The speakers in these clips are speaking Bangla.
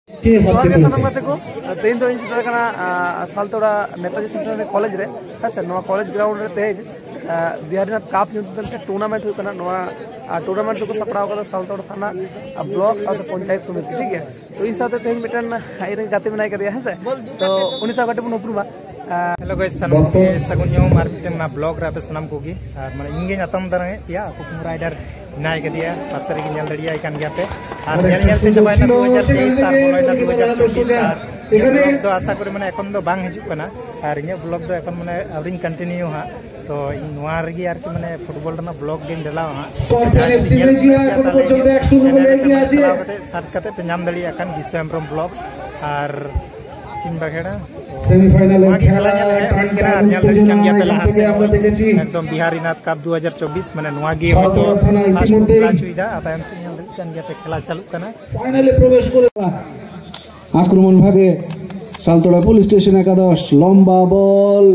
जोहार के सानम गाते को तेन दो इन सेटर कना सालतोड़ा नेताजी सेंटर कॉलेज रे हेसे नोआ कॉलेज ग्राउंड रे तेज बिहारीनाथ काप ᱧᱩᱛᱩᱢ टूर्नामेंट हुई कना नोआ टूर्नामेंट को सपड़ाव कदा सालतोड़ा थाना ब्लॉक साथ पंचायत समिति ठीक है तो इन साथ तेज मिटन आइरे गाते बनाय करिया हेसे तो उनी सा गाते बन उपरुमा हेलो गाइस सनम के सगुन्यो मार मिटन ना ब्लॉग रे पे सनम कोगी और माने इंगे नातम दरंगे पिया कुकुम राइडर नाय कदिया पासरे की नेल दड़िया इकान गयापे और नेल नेल ते चबायना 2023 साल बोलयना 2024 साल ब्लॉग दो आशा करे माने एखन दो बांग हिजुक कना और इने ब्लॉग दो एखन माने आवरिन कंटिन्यू हा तो इन नोआ रगी आर की माने फुटबॉल रना ब्लॉग गेम देलाव हा सर्च करते पे नाम दड़िया कान विश्वम्प्रम ब्लॉग्स और चिन बाखेड़ा सेमीफाइनल खेला एकदम बिहारीनाथ कप 2024 माने नोआ गे हयतो फास्ट खेला चुइदा आतायम से नेल कान गया पे खेला चालू कना फाइनाले प्रवेश करे आक्रमण भागे सालतोड़ा पुलिस स्टेशन एकादश लम्बा बल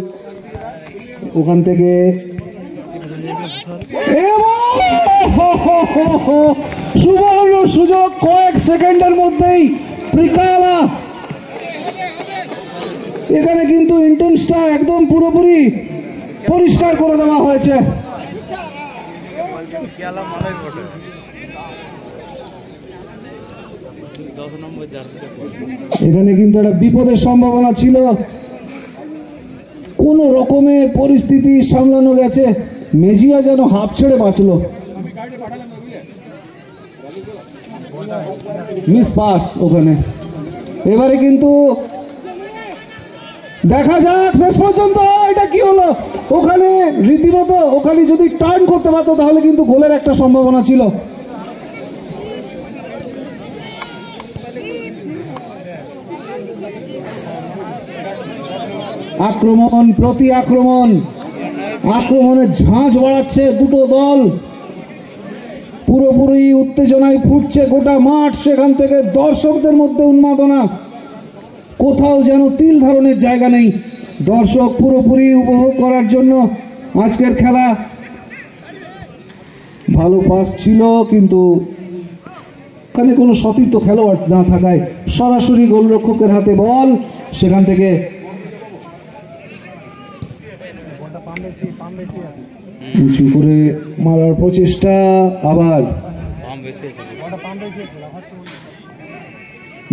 ওখান থেকে সুবর্ণ সুযোগ কয়েক সেকেন্ডের মধ্যেই প্রিকালা এখানে কিন্তু ইন্টেন্সটা একদম পুরোপুরি পরিষ্কার করে দেওয়া হয়েছে এখানে কিন্তু একটা বিপদের সম্ভাবনা ছিল কোন রকমে পরিস্থিতি সামলানো গেছে মেজিয়া যেন হাফ ছেড়ে বাঁচলো মিস পাস ওখানে এবারে কিন্তু দেখা যাক শেষ পর্যন্ত এটা কি হলো ওখানে রীতিমতো ওখানে যদি টার্ন করতে পারতো তাহলে কিন্তু গোলের একটা সম্ভাবনা ছিল আক্রমণ প্রতি আক্রমণ আক্রমণের ঝাঁঝ বাড়াচ্ছে দুটো দল পুরোপুরি উত্তেজনায় ফুটছে গোটা মাঠ সেখান থেকে দর্শকদের মধ্যে উন্মাদনা কোথাও যেন তিল ধারণের জায়গা নেই দর্শক পুরোপুরি উপভোগ করার জন্য আজকের খেলা ভালো পাস ছিল কিন্তু এখানে কোনো সতীর্থ খেলোয়াড় না থাকায় সরাসরি গোলরক্ষকের হাতে বল সেখান থেকে উঁচু করে মারার প্রচেষ্টা আবার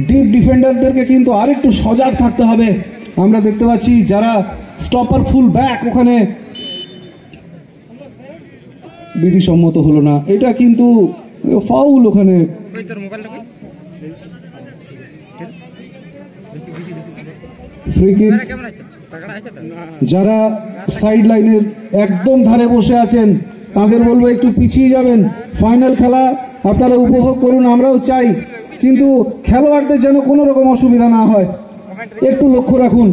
ডিপ ডিফেন্ডারদেরকে কিন্তু আরেকটু সজাগ থাকতে হবে আমরা দেখতে পাচ্ছি যারা স্টপার ফুল ব্যাক ওখানে বিধিসম্মত হলো না এটা কিন্তু ফাউল ওখানে ফ্রি কিক যারা সাইড লাইনের একদম ধারে বসে আছেন তাদের বলবো একটু পিছিয়ে যাবেন ফাইনাল খেলা আপনারা উপভোগ করুন আমরাও চাই কিন্তু খেলোয়াড়দের যেন কোনো রকম অসুবিধা না হয় একটু লক্ষ্য রাখুন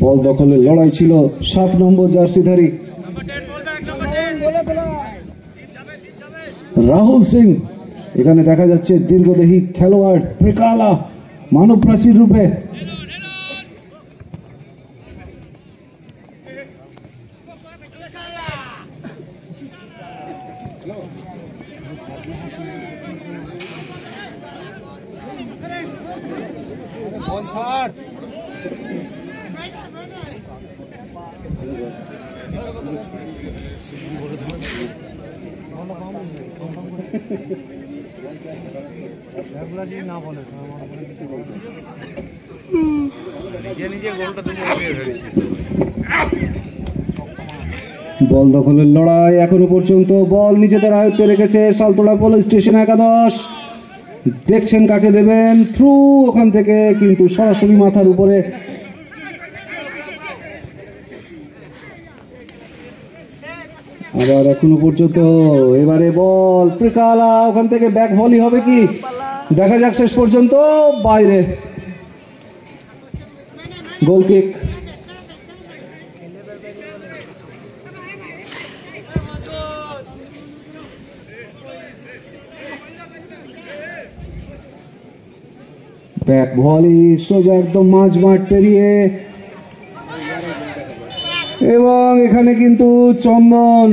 বল দখলের লড়াই ছিল 7 নম্বর জার্সিধারী রাহুল সিং এখানে দেখা যাচ্ছে দীর্ঘদেহী খেলোয়াড় প্রিকালা মানব প্রাচীর রূপে বল দখলের লড়াই এখনো পর্যন্ত বল নিজেদের আয়ত্তে রেখেছে সালতোড়া পুলিশ স্টেশন একাদশ দেখছেন কাকে দেবেন থ্রু ওখান থেকে কিন্তু সরাসরি মাথার উপরে আবার এখনো পর্যন্ত এবারে বল প্রিকালা ওখান থেকে ব্যাক ভলি হবে কি দেখা যাক শেষ পর্যন্ত বাইরে গোল কিক ব্যাক ভলি সোজা একদম মাঝ মাঠ পেরিয়ে এবং এখানে কিন্তু চন্দন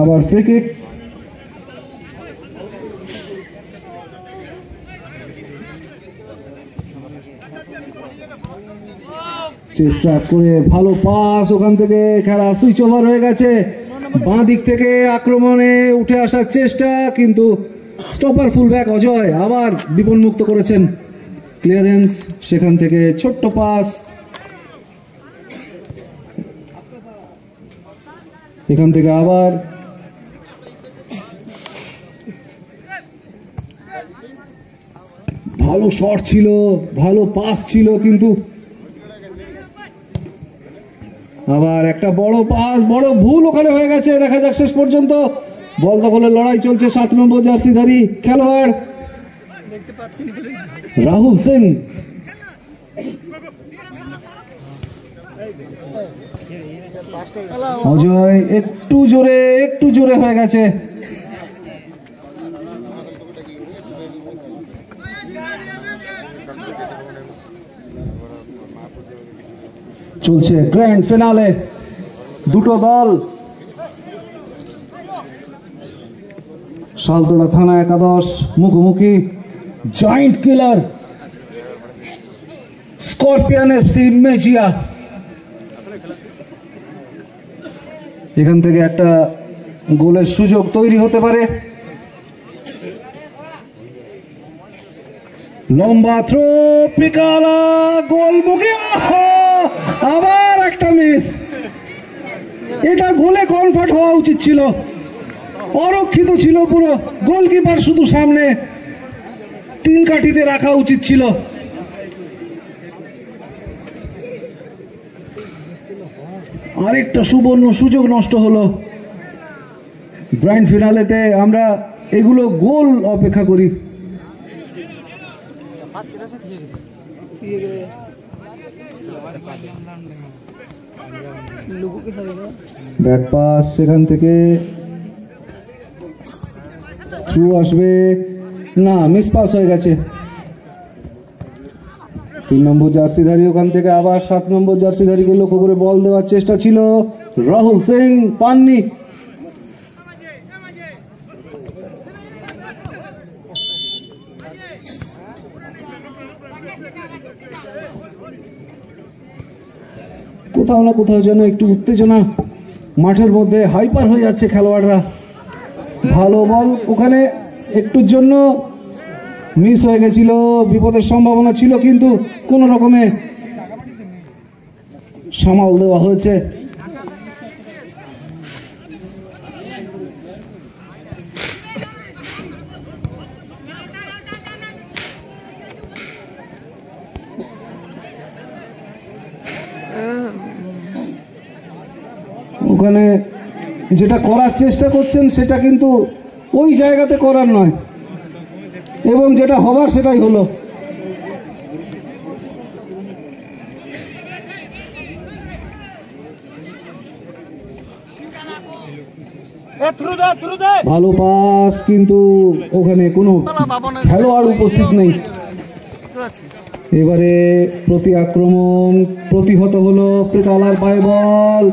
আবার ফ্রি কিক। চেষ্টা করে ভালো পাস, ওখান থেকে খেলা সুইচ ওভার হয়ে গেছে। বাঁ দিক থেকে আক্রমণে উঠে আসার চেষ্টা, কিন্তু স্টপার ফুলব্যাক অজয় আবার বিপন্মুক্ত করেছেন। ক্লিয়ারেন্স, সেখান থেকে ছোট্ট পাস, এখান থেকে আবার ভালো শট ছিল, ভালো পাস ছিল, কিন্তু আবার একটা বড় পাস, বড় ভুল ওখানে হয়ে গেছে। দেখা যাক শেষ পর্যন্ত বল দখলের লড়াই চলছে। 7 নম্বর জার্সিধারী খেলোয়াড় রাহুল সিং, অজয় একটু জোরে হয়ে গেছে। চলছে গ্র্যান্ড ফিনালে, দুটো দল শালতোড়া থানা একাদশ মুখোমুখি জয়েন্ট কিলার স্করপিয়ন এফসি মেজিয়া। এখান থেকে একটা গোলের সুযোগ তৈরি হতে পারে। লম্বা থ্রো, পিকালা গোলমুখী, আবার একটা মিস। এটা গোলে কনভার্ট হওয়া উচিত ছিল, অরক্ষিত ছিল পুরো। গোলকিপার শুধু সামনে, 3 কাঠিতে রাখা উচিত ছিল। আরেকটা সুবর্ণ সুযোগ নষ্ট হলো। গ্র্যান্ড ফিনালেতে আমরা এগুলো গোল অপেক্ষা করি। ব্যাক পাস, সেখান থেকে থ্রু আসবে না, মিস পাস হয়ে গেছে। 3 নম্বর জার্সিধারী ওখান থেকে আবার 7 নম্বর জার্সিধারীকে লক্ষ্য করে বল দেওয়ার চেষ্টা ছিল, রাহুল সিং পাননি। কোথাও না কোথাও যেন একটু উত্তেজনা মাঠের মধ্যে, হাইপার হয়ে যাচ্ছে খেলোয়াড়রা। ভালো বল ওখানে একটুর জন্য মিস হয়ে গেছিল, বিপদের সম্ভাবনা ছিল, কিন্তু কোন রকমে সামাল দেওয়া হয়েছে। ওখানে যেটা করার চেষ্টা করছেন সেটা কিন্তু ওই জায়গাতে করার নয়, এবং যেটা হবার সেটাই হলো। ভালো পাস, কিন্তু ওখানে কোনো খেলোয়াড় উপস্থিত নেই। এবারে প্রতি আক্রমণ প্রতিহত হলো, প্রিকালার পায়ে বল,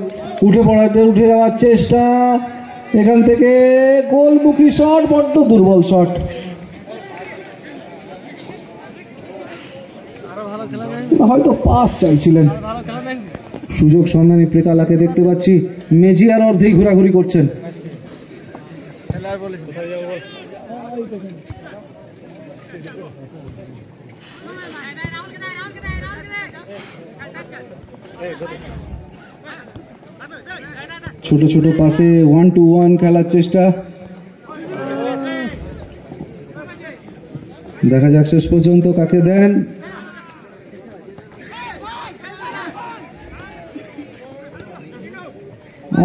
উঠে যাওয়ার চেষ্টা, এখান থেকে গোলমুখী শট, বড্ড দুর্বল শট। হয়তো পাস চাইছিলেন। সুযোগ সন্ধানী প্রিকালাকে দেখতে পাচ্ছি, মেজিয়ার অর্ধেই ঘোরাঘুরি করছেন। ছোট ছোট পাশে 1-2-1 খেলার চেষ্টা, দেখা যাক শেষ পর্যন্ত কাকে দেন।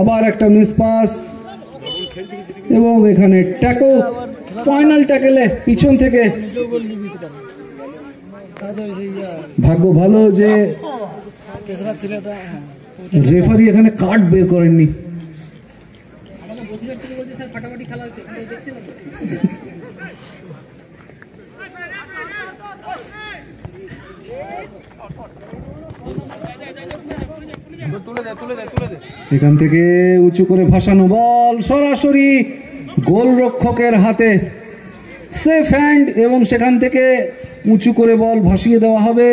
আবার একটা মিস পাস, এবং এখানে ট্যাকল, ফাইনাল ট্যাকেলে পিছন থেকে। ভাগ্য ভালো যে রেফারি এখানে কার্ড বের করেননি। এখান থেকে উঁচু করে ভাসানো বল সরাসরি গোলরক্ষকের হাতে, সেফ হ্যান্ড, এবং সেখান থেকে উঁচু করে বল ভাসিয়ে দেওয়া হবে।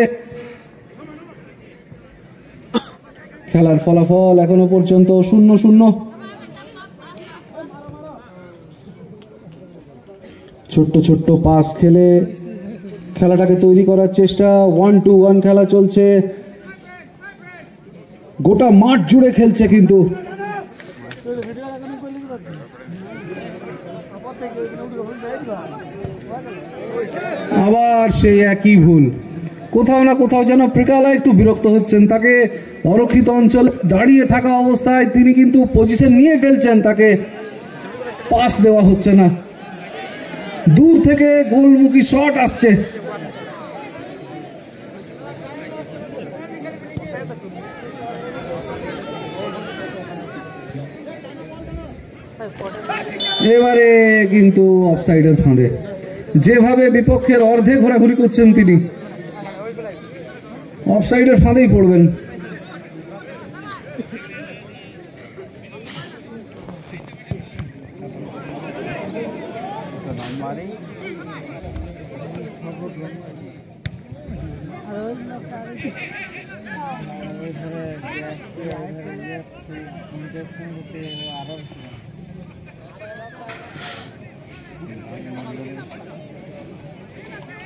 খেলার ফলাফল এখনো পর্যন্ত 0-0। ছোট্ট ছোট্ট পাস খেলে খেলাটাকে তৈরি করার চেষ্টা। 1-1 খেলা চলছে, গোটা মাঠ জুড়ে খেলছে, কিন্তু আবার সেই একই ভুল। কোথাও না কোথাও যেন প্রিকালা একটু বিরক্ত হচ্ছেন। তাকে অরক্ষিত অঞ্চলে দাঁড়িয়ে থাকা অবস্থায় তিনি কিন্তু পজিশন নিয়ে ফেলছেন, তাকে পাস দেওয়া হচ্ছে না। দূর থেকে গোলমুখী শট আসছে। এবারে কিন্তু অফসাইডের ফাঁদে, যেভাবে বিপক্ষের অর্ধে ঘোরাঘুরি করছেন তিনি, অফসাইডের ফাঁদেই পড়বেন।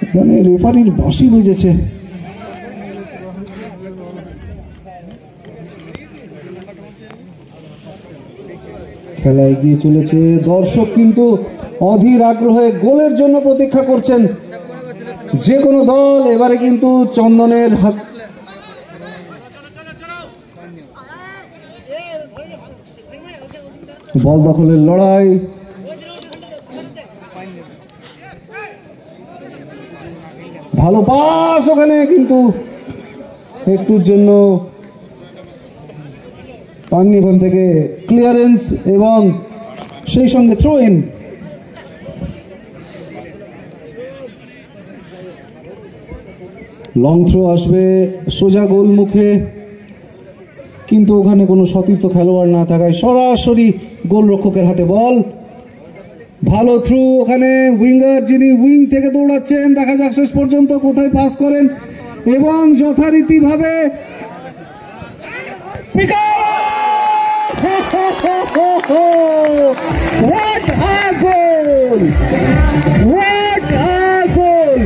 এখানে রেফারির বাঁশি বেজেছে। খেলা এগিয়ে চলেছে, দর্শক কিন্তু অধীর আগ্রহে গোলের জন্য প্রতীক্ষা করছেন। যে কোনো দল এবারে কিন্তু চন্দনের হাত, বল দখলের লড়াই, ভালো পাস ওখানে, কিন্তু একটুর জন্য পাননি ওখান থেকে ক্লিয়ারেন্স এবং সেই সঙ্গে থ্রো ইন। লং থ্রো আসবে সোজা গোল মুখে, কিন্তু ওখানে কোনো সতীর্থ খেলোয়াড় না থাকায় সরাসরি গোলরক্ষকের হাতে বল। ভালো থ্রু ওখানে, উইঙ্গার যিনি উইং থেকে দৌড়াচ্ছেন, দেখা যাক শেষ পর্যন্ত কোথায় পাস করেন, এবং যথারীতি ভাবে What a goal! What a goal!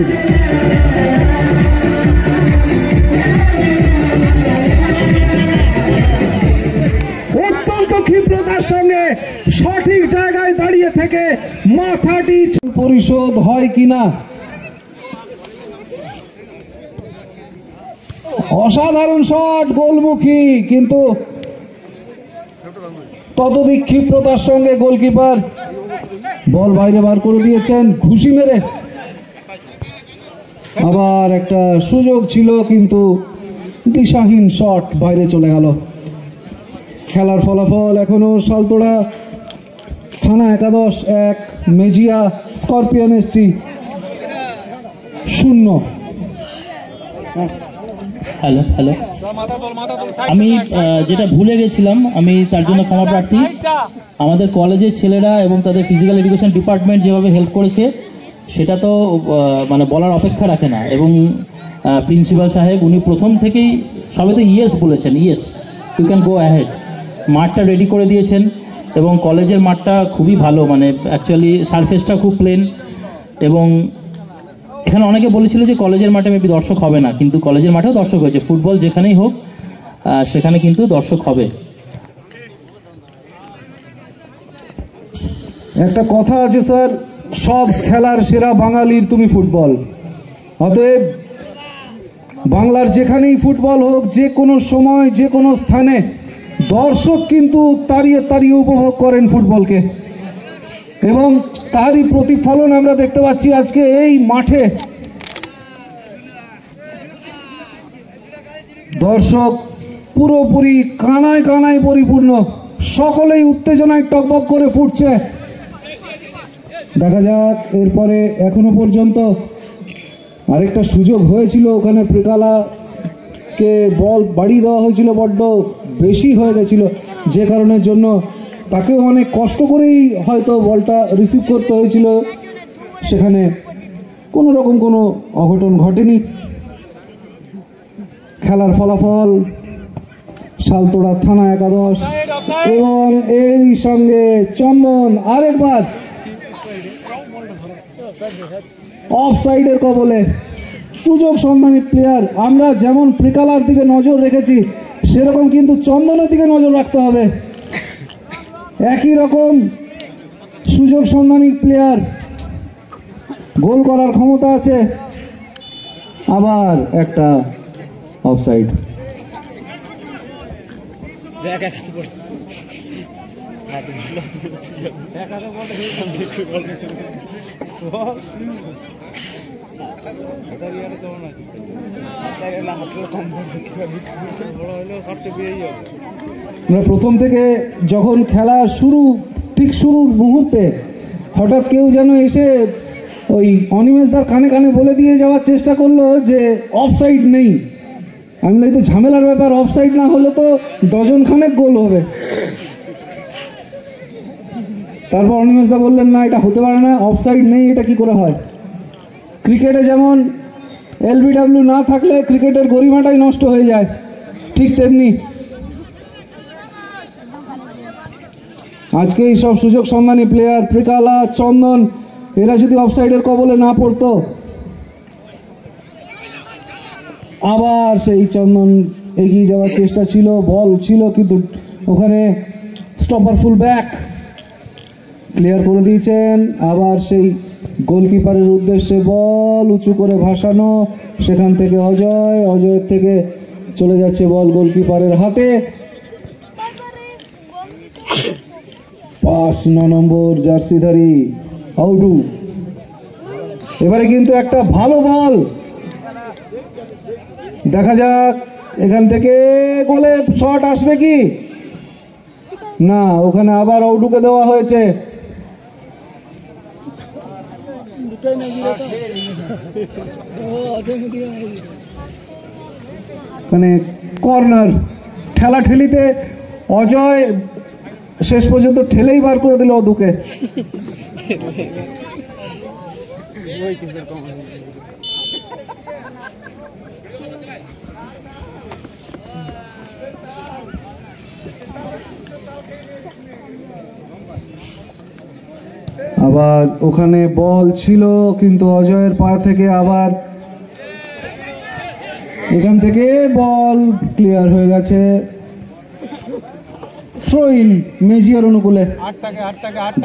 অত্যন্ত ক্ষিপ্রতার সঙ্গে সঠিক জায়গায় দাঁড়িয়ে থেকে মাথাটি পরিশোধ হয় কিনা। অসাধারণ শট, গোলমুখী, কিন্তু ততোধিক ক্ষিপ্রতার সঙ্গে গোলকিপার বল বাইরে বার করে দিয়েছেন ঘুষি মেরে। আবার একটা সুযোগ ছিল, কিন্তু দিশাহীন শট বাইরে চলে গেল। খেলার ফলাফল এখনো সালতোড়া থানা 11-1, Mejia scorpion SC 0। Hello hello, আমি যেটা ভুলে গেছিলাম, আমি তার জন্য ক্ষমা প্রার্থী। আমাদের কলেজের ছেলেরা এবং তাদের ফিজিক্যাল এডুকেশন ডিপার্টমেন্ট যেভাবে হেল্প করেছে সেটা তো মানে বলার অপেক্ষা রাখে না। এবং প্রিন্সিপাল সাহেব উনি প্রথম থেকেই সবে তো ইয়েস বলেছেন, yes you can go ahead. মাঠটা রেডি করে দিয়েছেন এবং কলেজের মাঠটা খুবই ভালো, মানে অ্যাকচুয়ালি সারফেসটা খুব প্লেন। এবং এখানে অনেকে বলেছিল যে কলেজের মাঠে মেবি দর্শক হবে না, কিন্তু কলেজের মাঠেও দর্শক হয়েছে। ফুটবল যেখানেই হোক সেখানে কিন্তু দর্শক হবে। একটা কথা আছে স্যার, সব খেলার সেরা বাঙালির তুমি ফুটবল। অতএব বাংলার যেখানেই ফুটবল হোক, যে কোনো সময় যে কোনো স্থানে দর্শক কিন্তু তাড়িয়ে তাড়িয়ে উপভোগ করেন ফুটবলকে, এবং তারই প্রতিফলন আমরা দেখতে পাচ্ছি আজকে এই মাঠে। দর্শক পুরোপুরি কানায় কানায় পরিপূর্ণ, সকলেই উত্তেজনায় টকবক করে ফুটছে। দেখা যাক এরপরে। এখনো পর্যন্ত আরেকটা সুযোগ হয়েছিল ওখানে, প্রিকালা কে বল বাড়িয়ে দেওয়া হয়েছিল, বড্ড বেশি হয়ে গেছিল, যে কারণের জন্য তাকেও অনেক কষ্ট করেই হয়তো বলটা রিসিভ করতে হয়েছিল। সেখানে কোনো রকম কোনো অঘটন ঘটেনি। খেলার ফলাফল সালতোড়া থানা 11 এবং এই সঙ্গে চন্দন আরেকবার অফ সাইডের কবলে। সুযোগ সন্ধানী প্লেয়ার, আমরা যেমন প্রিকালার দিকে নজর রেখেছি সেরকম কিন্তু চন্দনের দিকে নজর রাখতে হবে। একই রকম সুযোগ সন্ধানী প্লেয়ার, গোল করার ক্ষমতা আছে। আবার একটা অফসাইড। প্রথম থেকে যখন খেলা ঠিক শুরুর মুহূর্তে হঠাৎ কেউ যেন এসে ওই অনিমেষদার কানে কানে বলে দিয়ে যাওয়ার চেষ্টা করলো যে অফসাইড নেই। আমি বলি তো ঝামেলার ব্যাপার, অফসাইড না হলে তো ডজন খানেক গোল হবে। তারপর অনিমেষদা বললেন না, এটা হতে পারে না, অফসাইড নেই, এটা কি করে হয়। ক্রিকেটে যেমন LBW না থাকলে ক্রিকেটের গরিমাটাই নষ্ট হয়ে যায়, ঠিক তেমনি আজকে এই সব সুযোগ সন্ধানী প্লেয়ার প্রিকালা, চন্দন, এরা যদি অফসাইডের কবলে না পড়তো। আবার সেই চন্দন এগিয়ে যাওয়ার চেষ্টা ছিল, বল ছিল, কিন্তু ওখানে স্টপার ফুল ব্যাক ক্লিয়ার করে দিয়েছেন। আবার সেই গোলকিপারের উদ্দেশ্যে বল উঁচু করে ভাসানো, সেখান থেকে অজয়ের থেকে চলে যাচ্ছে বল গোলকিপারের হাতে। 5 নম্বর জার্সিধারী আউডু। এবারে কিন্তু একটা ভালো বল, দেখা যাক এখান থেকে গোলে শট আসবে কি না। ওখানে আবার আউডুকে দেওয়া হয়েছে। মানে কর্নার ঠেলাঠেলিতে অজয় শেষ পর্যন্ত ঠেলেই বার করে দিল অদুকে। আবার ওখানে বল ছিল, কিন্তু অজয়ের পা থেকে আবার এখান থেকে বল ক্লিয়ার হয়ে গেছে। থ্রো ইন মেজিয়ার অনুকূলে।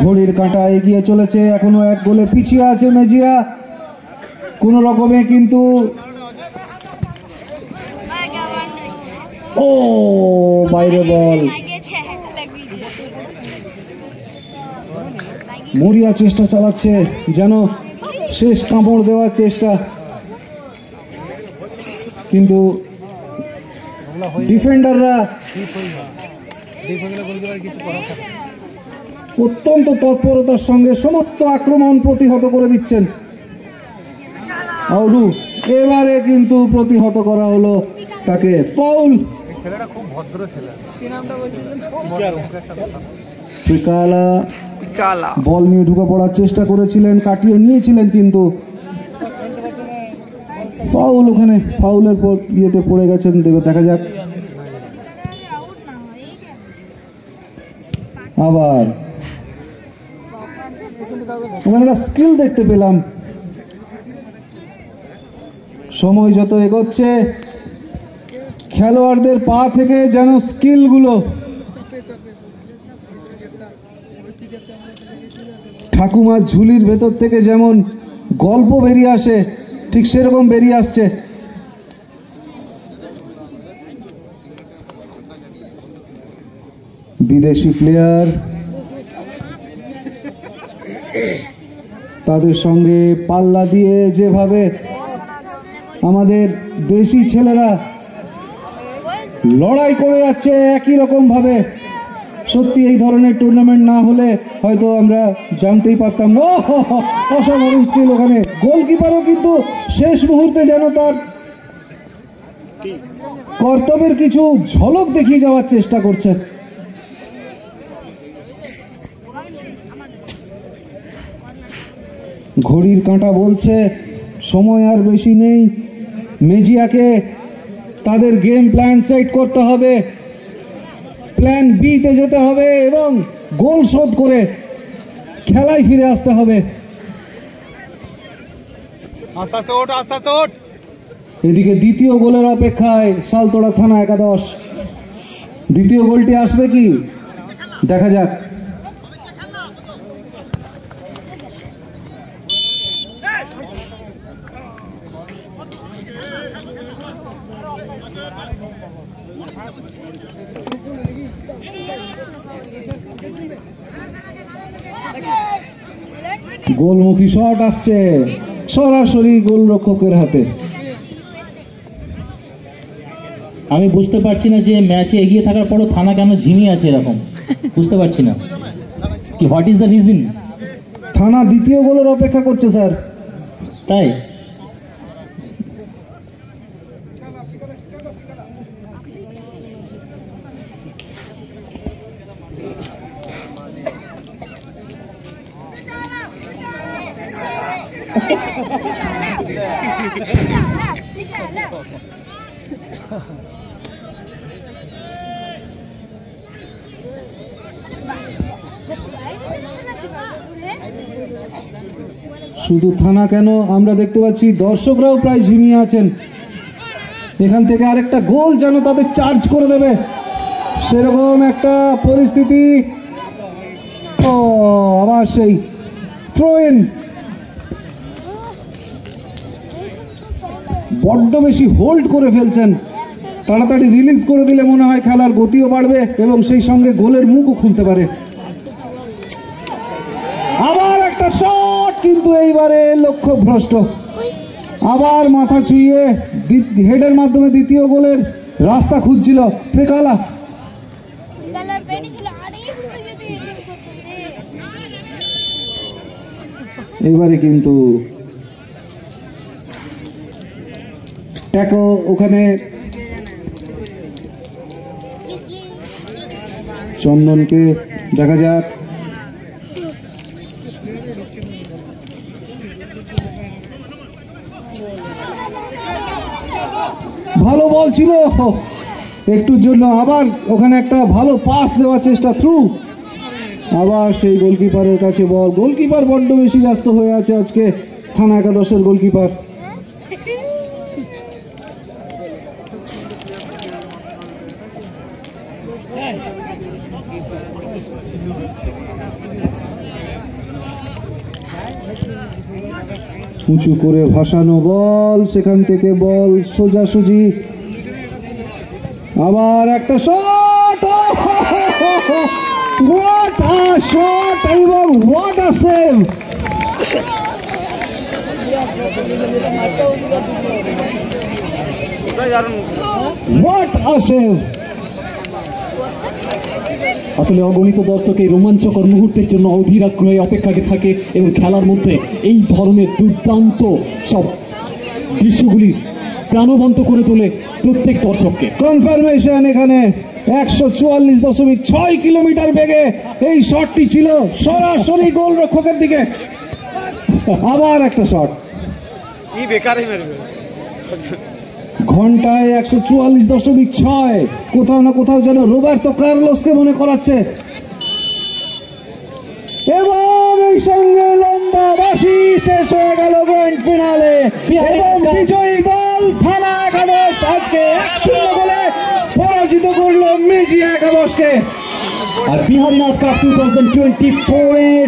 ঘড়ির কাঁটা এগিয়ে চলেছে, এখনো 1 গোলে পিছিয়ে আছে মেজিয়া। কোন রকমে কিন্তু বাইরে বল। মরিয়া চেষ্টা চালাচ্ছে, যেন শেষ কামড় দেওয়ার চেষ্টা, কিন্তু ডিফেন্ডাররা অত্যন্ত তৎপরতার সঙ্গে সমস্ত আক্রমণ প্রতিহত করে দিচ্ছেন। আউডু এবারে কিন্তু প্রতিহত করা হলো তাকে, ফাউল। প্রিকালা বল নিয়ে ঢুকে পড়ার চেষ্টা করেছিলেন, কাটিয়ে নিয়েছিলেন, কিন্তু ফাউল। ওখানে ফাউলের ইয়েতে পড়ে গেছেন, দেখা যাক। আবার ওখানে একটা স্কিল দেখতে পেলাম। সময় যত এগোচ্ছে খেলোয়াড়দের পা থেকে যেন স্কিলগুলো ঠাকুমার ঝুলির ভেতর থেকে যেমন গল্প বেরিয়ে আসে, ঠিক সেরকম বেরিয়ে আসছে। বিদেশি প্লেয়ার, তাদের সঙ্গে পাল্লা দিয়ে যেভাবে আমাদের দেশি ছেলেরা লড়াই করে যাচ্ছে একই রকম ভাবে, সত্যি এই ধরনের টুর্নামেন্ট না হলে হয়তো আমরা জানতেই পারতাম না। অসাধারণ স্কিল ওখানে। গোলকিপারও কিন্তু শেষ মুহূর্তে যেন তার কর্তব্যের কিছু ঝলক দেখিয়ে যাওয়ার চেষ্টা করছে। ঘড়ির কাঁটা বলছে সময় আর বেশি নেই। মেজিয়াকে তাদের গেম প্ল্যান সেট করতে হবে, প্ল্যান বি তে যেতে হবে এবং গোল শোধ করে খেলায় ফিরে আসতে হবে। এদিকে দ্বিতীয় গোলের অপেক্ষায় সালতোড়া থানা একাদশ। দ্বিতীয় গোলটি আসবে কি দেখা যাক। গোলমুখী শট আসছে সরাসরি গোলরক্ষকের হাতে। আমি বুঝতে পারছি না যে ম্যাচে এগিয়ে থাকার পরও থানা কেন ঝিমিয়ে আছে এরকম, বুঝতে পারছি না কি হোয়াট ইজ দ্য রিজন। থানা দ্বিতীয় গোলের অপেক্ষা করছে স্যার। তাই শুধু থানা কেন, আমরা দেখতে পাচ্ছি দর্শকরাও প্রায় ঝিমিয়ে আছেন। এখান থেকে আরেকটা গোল যেন তাদের চার্জ করে দেবে সেরকম একটা পরিস্থিতি। ও আবার সেই থ্রো ইন, বড্ড বেশি হোল্ড করে ফেলছেন। তাড়াতাড়ি রিলিজ করে দিলে মনে হয় খেলার গতিও বাড়বে এবং সেই সঙ্গে গোলের মুখও খুলতে পারে। আবার একটা শট, কিন্তু এইবারে লক্ষ্যভ্রষ্ট। আবার মাথা ছুঁয়ে হেডের মাধ্যমে দ্বিতীয় গোলের রাস্তা খুঁজছিল প্রেকালা। এবারে কিন্তু ট্যাকল ওখানে চন্দনকে দেখা যাক। ভালো বল ছিল একটুর জন্য, আবার ওখানে একটা ভালো পাস দেওয়ার চেষ্টা থ্রু, আবার সেই গোলকিপারের কাছে বল। গোলকিপার বড্ড বেশি ব্যস্ত হয়ে আছে আজকে থানা একাদশের গোলকিপার। উঁচু করে ভাসানো বল, সেখান থেকে বল সোজাসুজি। আবার একটা শট, হোয়াট আ শট এবং what a save. What a save. আসলে অগণিত দর্শক এই রোমাঞ্চকর মুহূর্তের জন্য অধীর আগ্রহে অপেক্ষাকে থাকে এবং খেলার মধ্যে এই ধরনের দুর্দান্ত সব দৃশ্যগুলি প্রাণবন্ত করে তোলে প্রত্যেক দর্শককে। কনফার্মেশন এখানে 144.6 কিলোমিটার বেগে এই শটটি ছিল সরাসরি গোলরক্ষকের দিকে। আবার একটা শট, ঘন্টায় 144.6, কোথাও না কোথাও যেন রোবার্তো কার্লোসকে মনে করাচ্ছে। এবং এই সঙ্গে লম্বা বাঁশি শেষ হয়ে গেল গ্র্যান্ড ফিনালে এবং বিজয়ী দল থানা একাদশ আজকে 1-0 গোলে পরাজিত করল মেজিয়া একাদশকে। আর বিহারীনাথ কাপ 2024 এর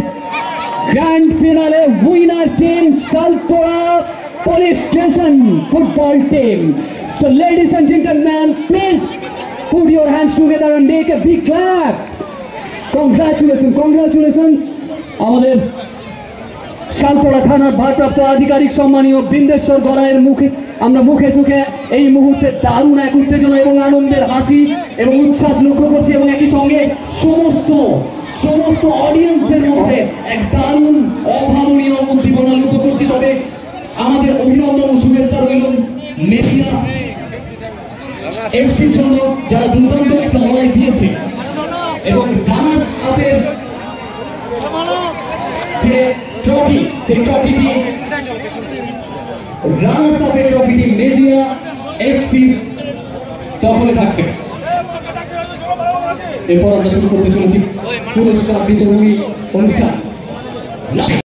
grand finale winner team Saltora Police Station football team. So ladies and gentlemen, please put your hands together and make a big clap. Congratulations, congratulations. আমাদের সালতোড়া থানার ভারপ্রাপ্ত আধিকারিক সম্মানীয় বিন্দেশ্বর গড়াইয়ের মুখে আমরা মুখে চোখে এই মুহূর্তে দারুণ এক উত্তেজনা এবং আনন্দের হাসি এবং উচ্ছ্বাস লক্ষ্য করছি এবং একই সঙ্গে সমস্ত অডিয়েন্সদের মধ্যে এক দারুণ অভাবনীয় উদ্দীপনা লক্ষ্য করছি। তবে আমাদের অভিনন্দন ও শুভেচ্ছা রইল মেজিয়া এফসির জন্য যারা দুর্দান্ত একটা লড়াই দিয়েছে এবং রানার্স আপের যে ট্রফি সেই ট্রফিটি রানার্স আপের ট্রফিটি মেজিয়া এফসি দখলে থাকছে। এরপর আমরা শুরু করতে চলেছি পুরস্কার বিতরণী অনুষ্ঠান।